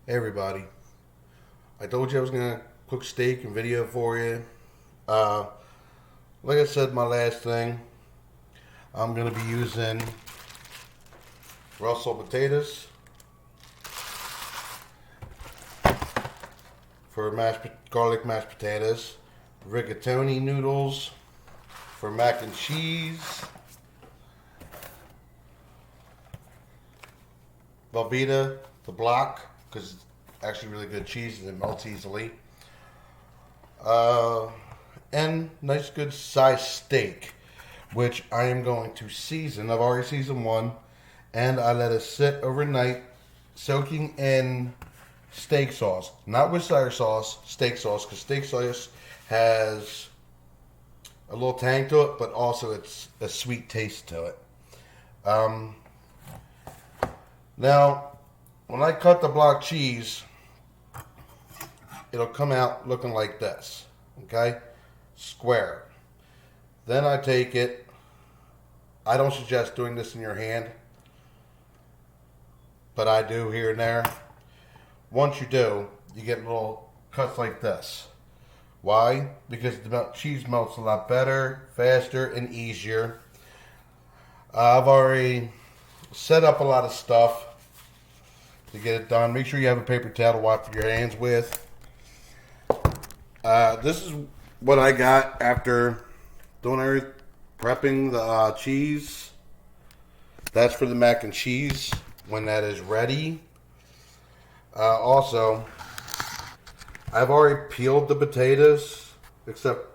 Hey everybody, I told you I was going to cook steak and video for you. Uh, like I said, my last thing, I'm going to be using Russell potatoes for garlic mashed potatoes, rigatoni noodles for mac and cheese, Velveeta, the block, because it's actually really good cheese and it melts easily. Uh, and nice good sized steak, which I am going to season. I've already seasoned one, and I let it sit overnight, soaking in steak sauce, not Worcestershire sauce, steak sauce, because steak sauce has a little tang to it, but also it's a sweet taste to it. Um, Now, when I cut the block cheese, it'll come out looking like this, okay? Square. Then I take it, I don't suggest doing this in your hand, but I do here and there. Once you do, you get little cuts like this. Why? Because the cheese melts a lot better, faster, and easier. I've already set up a lot of stuff to get it done. Make sure you have a paper towel to wipe your hands with. This is what I got after doing prepping the cheese. That's for the mac and cheese when that is ready. Also, I've already peeled the potatoes, except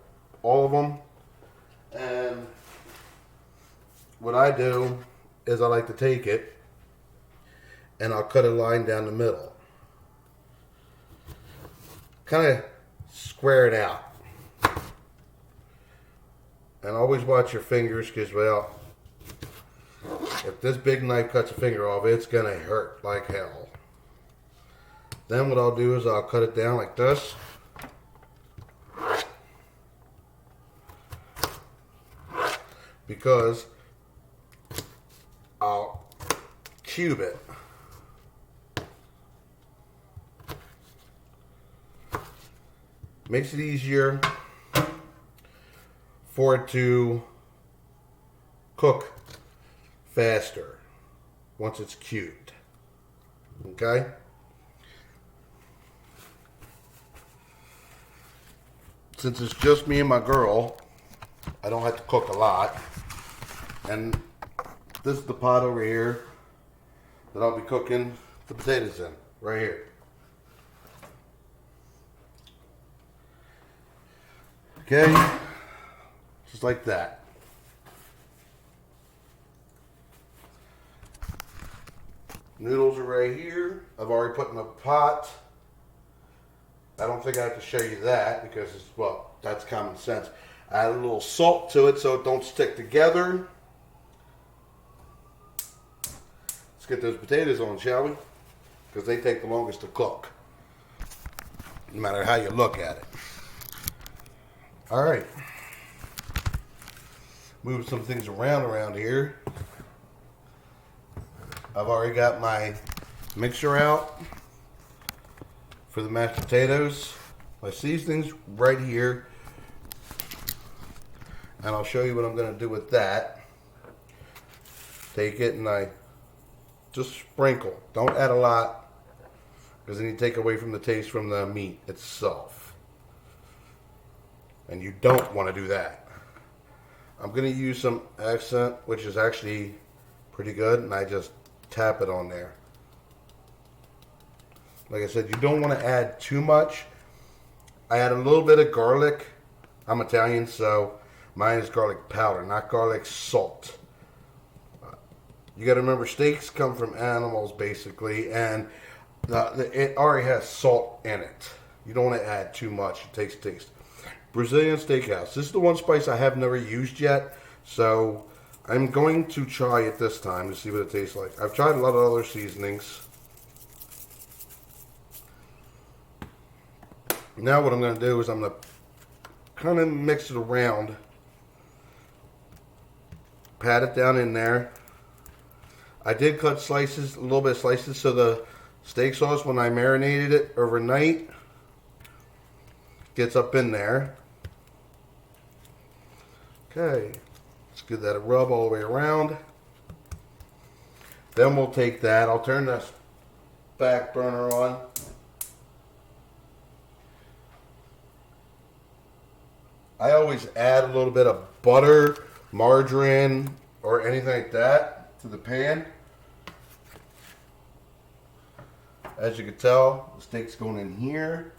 all of them. And what I do is I like to take it and I'll cut a line down the middle. Kind of square it out. And always watch your fingers because, well, if this big knife cuts a finger off, it's going to hurt like hell. Then what I'll do is I'll cut it down like this. Because I'll cube it. Makes it easier for it to cook faster once it's cubed. Okay? Since it's just me and my girl, I don't have to cook a lot. And this is the pot over here that I'll be cooking the potatoes in, right here. Okay, just like that. Noodles are right here. I've already put in the pot. I don't think I have to show you that because it's, well, that's common sense. Add a little salt to it so it don't stick together. Let's get those potatoes on, shall we? Because they take the longest to cook, no matter how you look at it. All right. Move some things around here. I've already got my mixer out for the mashed potatoes. My seasoning's right here. And I'll show you what I'm going to do with that. Take it and I just sprinkle. Don't add a lot because then you take away from the taste from the meat itself. And you don't want to do that. I'm going to use some accent, which is actually pretty good, and I just tap it on there. Like I said, you don't want to add too much. I add a little bit of garlic. I'm Italian, so mine is garlic powder, not garlic salt. You got to remember, steaks come from animals, basically, and it already has salt in it. You don't want to add too much. It takes taste. Brazilian Steakhouse. This is the one spice I have never used yet, so I'm going to try it this time to see what it tastes like. I've tried a lot of other seasonings. Now what I'm going to do is I'm going to kind of mix it around, pat it down in there. I did cut slices, a little bit of slices, so the Steak sauce, when I marinated it overnight, gets up in there. Okay, let's give that a rub all the way around. Then we'll take that. I'll turn this back burner on. I always add a little bit of butter, margarine, or anything like that to the pan. As you can tell, the steak's going in here.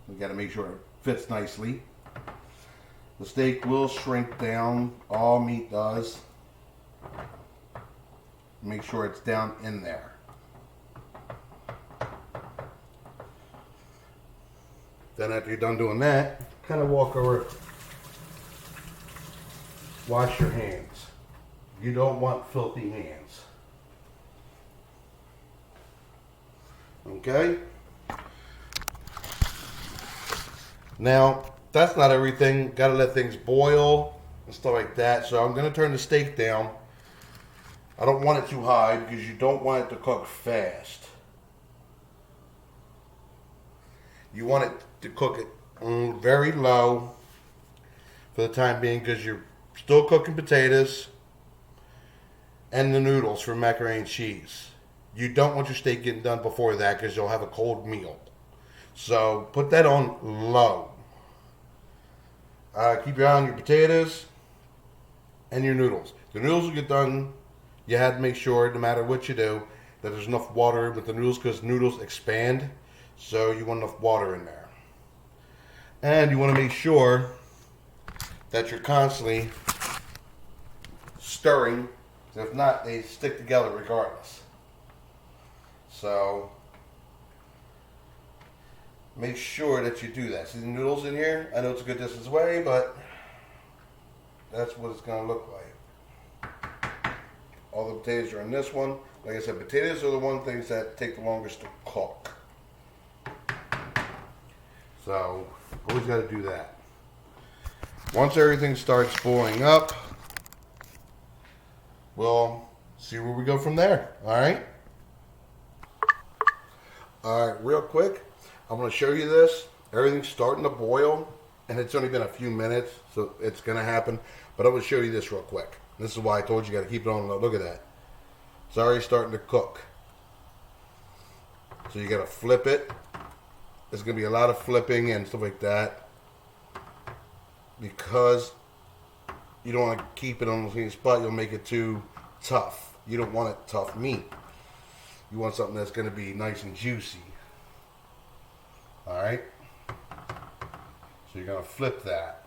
We got to make sure it fits nicely. The steak will shrink down. All meat does. Make sure it's down in there. Then after you're done doing that, kind of walk over. Wash your hands. You don't want filthy hands. Okay? Now, that's not everything. Got to let things boil and stuff like that. So I'm going to turn the steak down. I don't want it too high because you don't want it to cook fast. You want it to cook it very low for the time being because you're still cooking potatoes and the noodles for macaroni and cheese. You don't want your steak getting done before that because you'll have a cold meal. So put that on low. Keep your eye on your potatoes and your noodles. The noodles will get done. You have to make sure, no matter what you do, that there's enough water with the noodles because noodles expand. So you want enough water in there. And you want to make sure that you're constantly stirring. If not, they stick together regardless. So make sure that you do that. See the noodles in here? I know it's a good distance away, but that's what it's going to look like. All the potatoes are in this one. Like I said, potatoes are the one things that take the longest to cook. So always got to do that. Once everything starts boiling up, we'll see where we go from there. All right? All right, real quick, I'm going to show you this. Everything's starting to boil, and it's only been a few minutes, so it's going to happen. But I'm going to show you this real quick. This is why I told you got to keep it on low. Look at that. It's already starting to cook. So you got to flip it. There's going to be a lot of flipping and stuff like that because you don't want to keep it on the same spot. You'll make it too tough. You don't want it tough meat. You want something that's going to be nice and juicy. Alright? So you're going to flip that.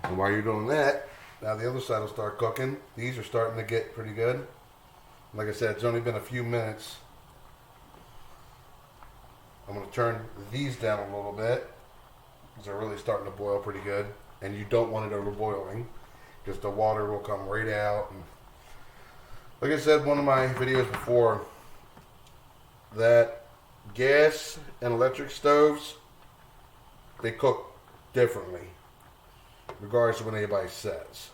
And while you're doing that, now the other side will start cooking. These are starting to get pretty good. Like I said, it's only been a few minutes. I'm going to turn these down a little bit because they're really starting to boil pretty good. And you don't want it overboiling because the water will come right out. And like I said, one of my videos before, that gas and electric stoves, they cook differently, regardless of what anybody says.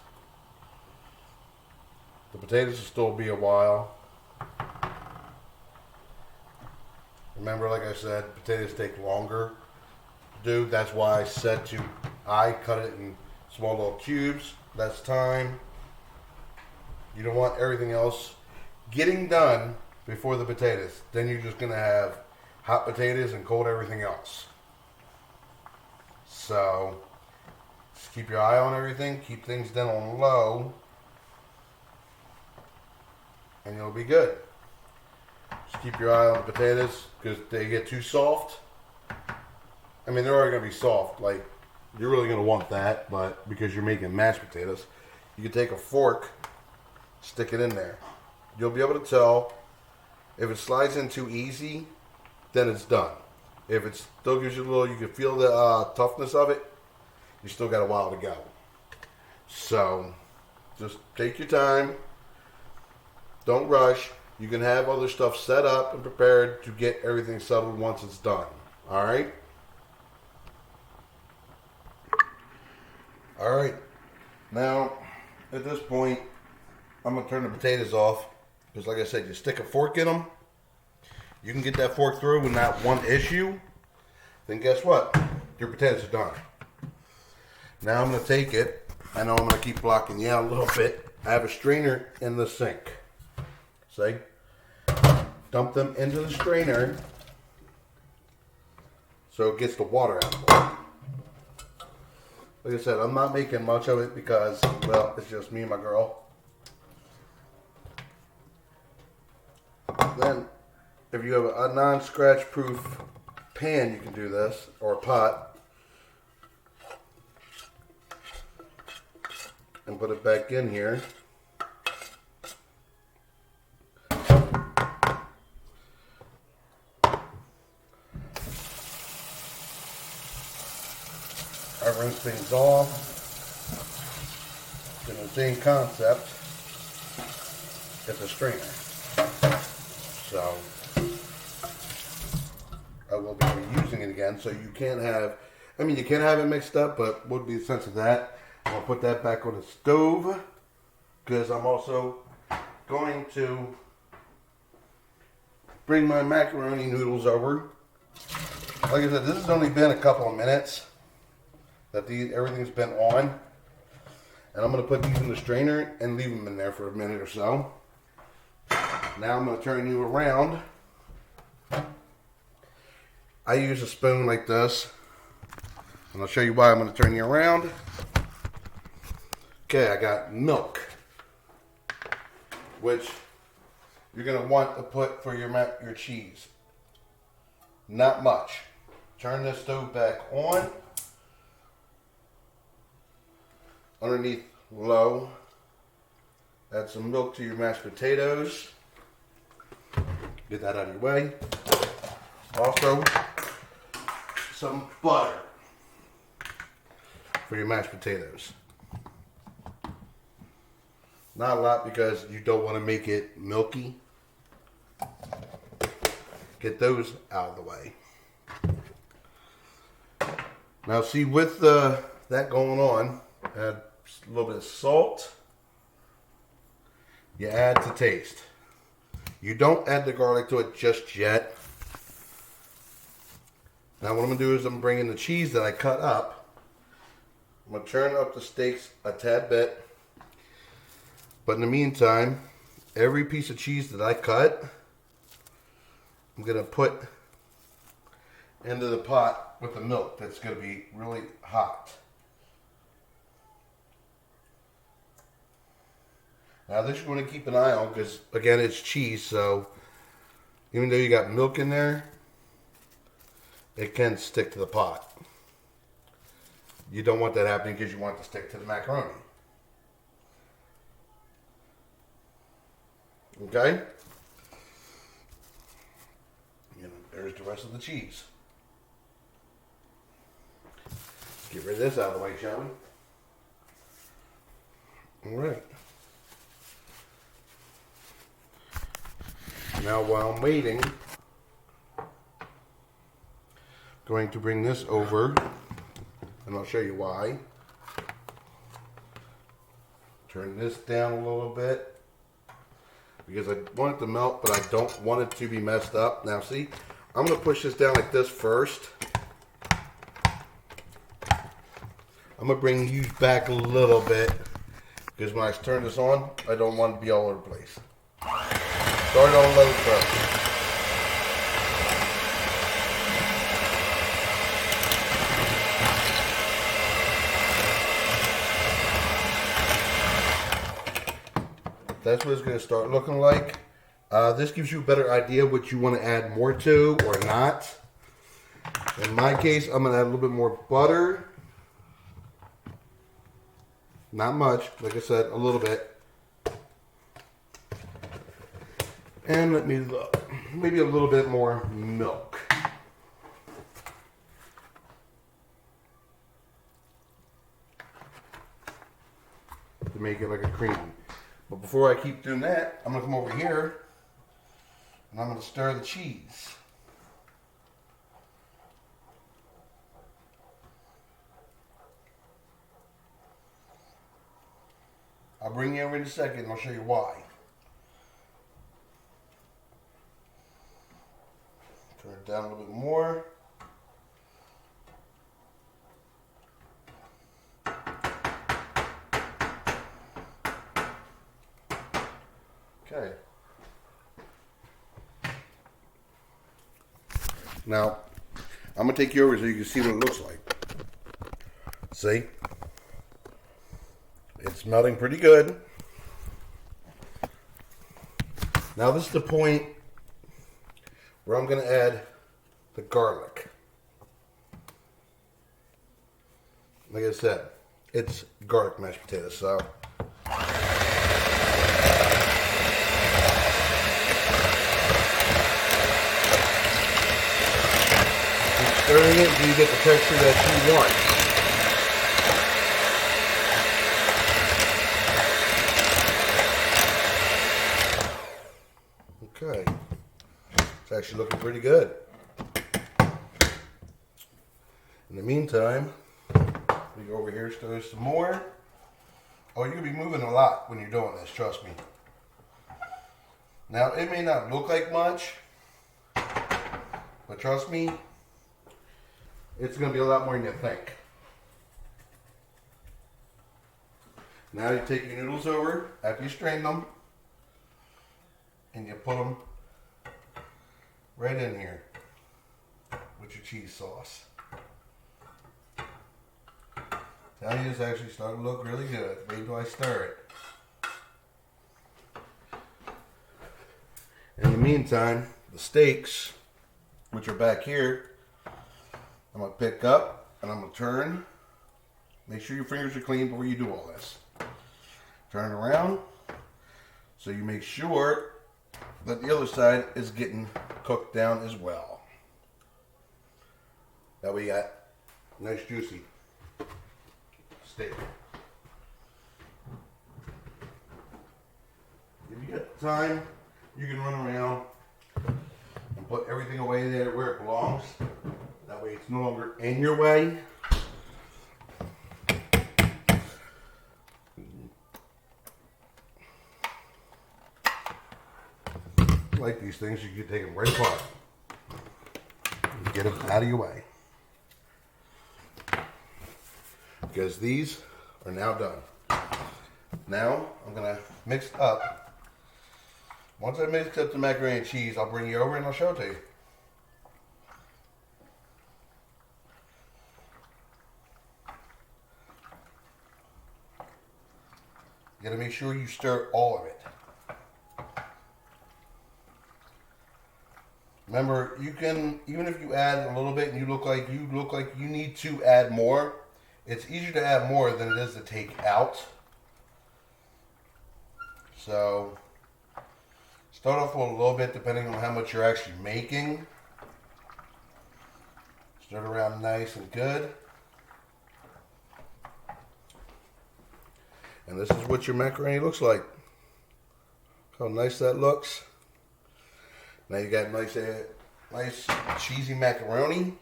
The potatoes will still be a while. Remember, like I said, potatoes take longer to do. That's why I cut it in small little cubes. That's time. You don't want everything else getting done before the potatoes. Then you're just going to have hot potatoes and cold everything else. So just keep your eye on everything. Keep things down on low. And you'll be good. Just keep your eye on the potatoes because they get too soft. I mean, they're already going to be soft. Like, you're really going to want that, but because you're making mashed potatoes, you can take a fork, stick it in there. You'll be able to tell if it slides in too easy, then it's done. If it still gives you a little, you can feel the toughness of it, you still got a while to go. So, just take your time. Don't rush. You can have other stuff set up and prepared to get everything settled once it's done. Alright? Alright. Now, at this point, I'm going to turn the potatoes off. Because like I said, you stick a fork in them. You can get that fork through with not one issue. Then guess what? Your potatoes are done. Now I'm going to take it. I know I'm going to keep blocking you out a little bit. I have a strainer in the sink. See? Dump them into the strainer so it gets the water out of it. Like I said, I'm not making much of it because, well, it's just me and my girl. Then, if you have a non-scratch proof pan, you can do this, or a pot. And put it back in here. I rinse things off. In the same concept, it's a strainer. So I will be reusing it again. So you can't have, I mean, you can have it mixed up, but what would be the sense of that? I'll put that back on the stove because I'm also going to bring my macaroni noodles over. Like I said, this has only been a couple of minutes that everything's been on. And I'm going to put these in the strainer and leave them in there for a minute or so. Now I'm going to turn you around. I use a spoon like this. And I'll show you why I'm going to turn you around. Okay, I got milk. Which you're going to want to put for your cheese. Not much. Turn this stove back on. Underneath low. Add some milk to your mashed potatoes. Get that out of your way. Also, some butter for your mashed potatoes. Not a lot because you don't want to make it milky. Get those out of the way. Now see, with that going on, add a little bit of salt. You add to taste. You don't add the garlic to it just yet. Now what I'm going to do is I'm bringing the cheese that I cut up. I'm going to turn up the steaks a tad bit. But in the meantime, every piece of cheese that I cut, I'm going to put into the pot with the milk that's going to be really hot. Now this you're going to keep an eye on because, again, it's cheese, so even though you got milk in there, it can stick to the pot. You don't want that happening because you want it to stick to the macaroni. Okay? And there's the rest of the cheese. Get rid of this out of the way, shall we? Alright. Now while I'm waiting, I'm going to bring this over, and I'll show you why. Turn this down a little bit, because I want it to melt, but I don't want it to be messed up. Now see, I'm going to push this down like this first. I'm going to bring you back a little bit, because when I turn this on, I don't want it to be all over the place. Start on low first. That's what it's going to start looking like. This gives you a better idea what you want to add more to or not. In my case, I'm going to add a little bit more butter. Not much, like I said, a little bit. And let me look, maybe a little bit more milk. To make it like a cream. But before I keep doing that, I'm going to come over here and I'm going to stir the cheese. I'll bring you over in a second and I'll show you why. Turn it down a little bit more. Okay. Now, I'm going to take you over so you can see what it looks like. See? It's melting pretty good. Now this is the point where I'm going to add the garlic. Like I said, it's garlic mashed potatoes, so keep stirring it until you get the texture that you want. Okay, it's actually looking pretty good. In the meantime, we go over here, stir some more. Oh, you're going to be moving a lot when you're doing this, trust me. Now, it may not look like much, but trust me, it's going to be a lot more than you think. Now you take your noodles over, after you strain them, and you put them right in here with your cheese sauce. Now it's actually starting to look really good. Wait until I stir it. In the meantime, the steaks, which are back here, I'm going to pick up and I'm going to turn. Make sure your fingers are clean before you do all this. Turn it around so you make sure that the other side is getting cooked down as well. That way you got nice juicy steak. If you get time, you can run around and put everything away there where it belongs. That way it's no longer in your way. Like these things, you can take them right apart and get them out of your way, because these are now done. Now I'm gonna mix up. Once I mix up the macaroni and cheese, I'll bring you over and I'll show it to you. You gotta make sure you stir all of it. Remember, you can, even if you add a little bit and you look like you need to add more, it's easier to add more than it is to take out. So start off with a little bit depending on how much you're actually making. Stir it around nice and good. And this is what your macaroni looks like. How nice that looks. Now you got nice cheesy macaroni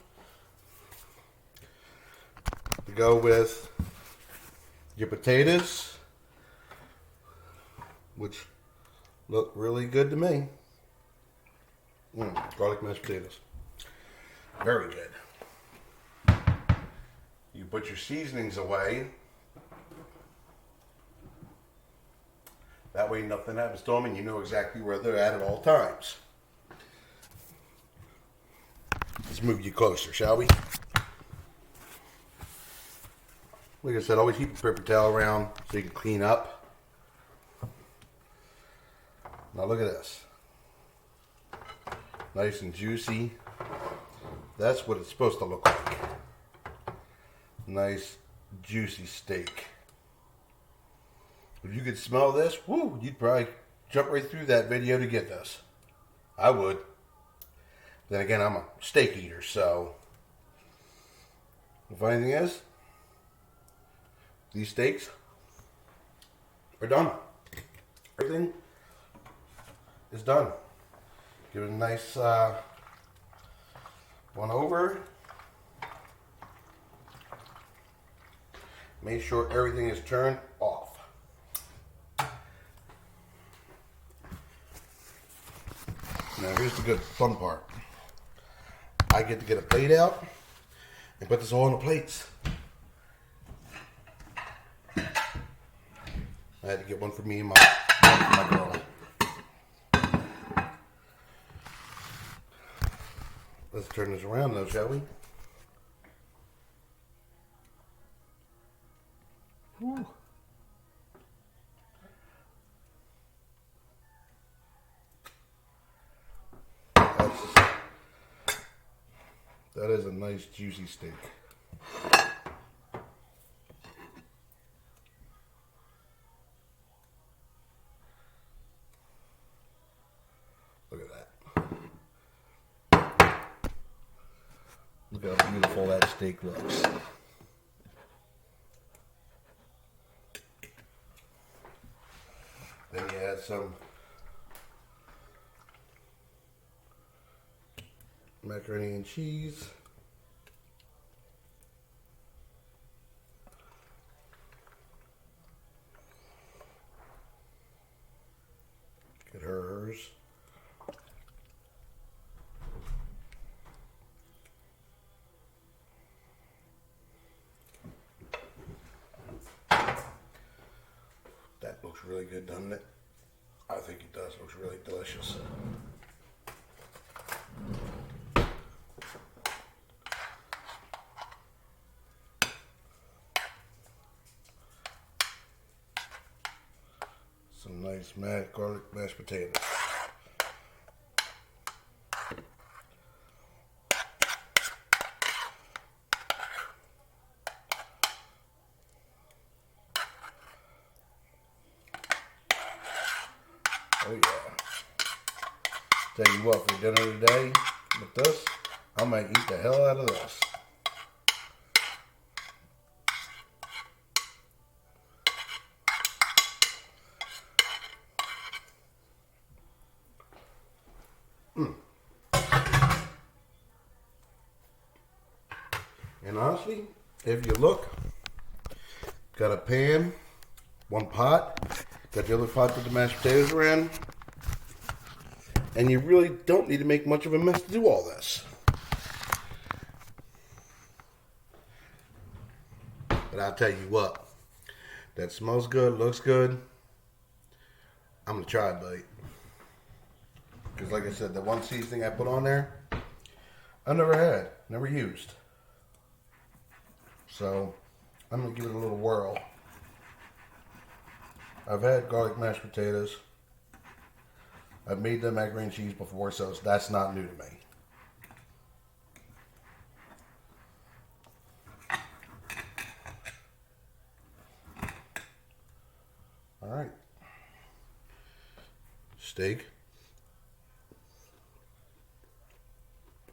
to go with your potatoes, which look really good to me. Garlic mashed potatoes. Very good. You put your seasonings away. That way nothing happens to them and you know exactly where they're at all times. Let's move you closer, shall we? Like I said, always keep a paper towel around so you can clean up. Now look at this. Nice and juicy. That's what it's supposed to look like. Nice, juicy steak. If you could smell this, whoo, you'd probably jump right through that video to get this. I would. Then again, I'm a steak eater, so the funny thing is, these steaks are done. Everything is done. Give it a nice one over. Make sure everything is turned off. here's the good fun part. I get to get a plate out and put this all on the plates. I had to get one for me and my girl. Let's turn this around though, shall we? Whew. That is a nice juicy steak. Look at that. Look how beautiful that steak looks. Then you add some macaroni and cheese. Get hers. That looks really good, doesn't it? I think it does. Looks really delicious. Some nice garlic mashed potatoes. Oh yeah. Tell you what, for dinner today, with this, I might eat the hell out of this. And honestly, if you look, got a pan, one pot, got the other pot that the mashed potatoes are in, and you really don't need to make much of a mess to do all this. But I'll tell you what, that smells good, looks good. I'm going to try it, buddy. Because like I said, the one seasoning I put on there, I never used. So, I'm going to give it a little whirl. I've had garlic mashed potatoes. I've made the macaroni and cheese before, so that's not new to me. Alright. Steak.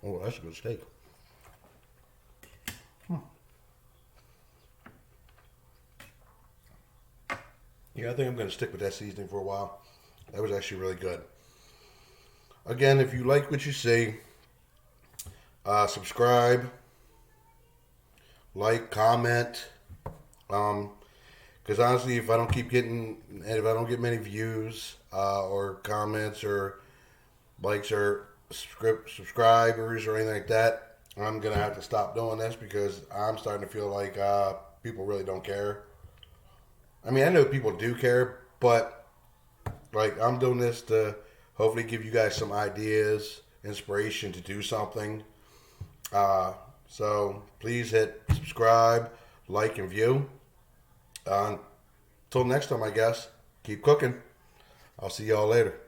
Oh, that's a good steak. Yeah, I think I'm going to stick with that seasoning for a while. That was actually really good. Again, if you like what you see, subscribe, like, comment. Because honestly, if I don't get many views or comments or likes or subscribers or anything like that, I'm going to have to stop doing this because I'm starting to feel like people really don't care. I mean, I know people do care, but like I'm doing this to hopefully give you guys some ideas, inspiration to do something. So please hit subscribe, like, and view. Until next time, I guess, keep cooking. I'll see y'all later.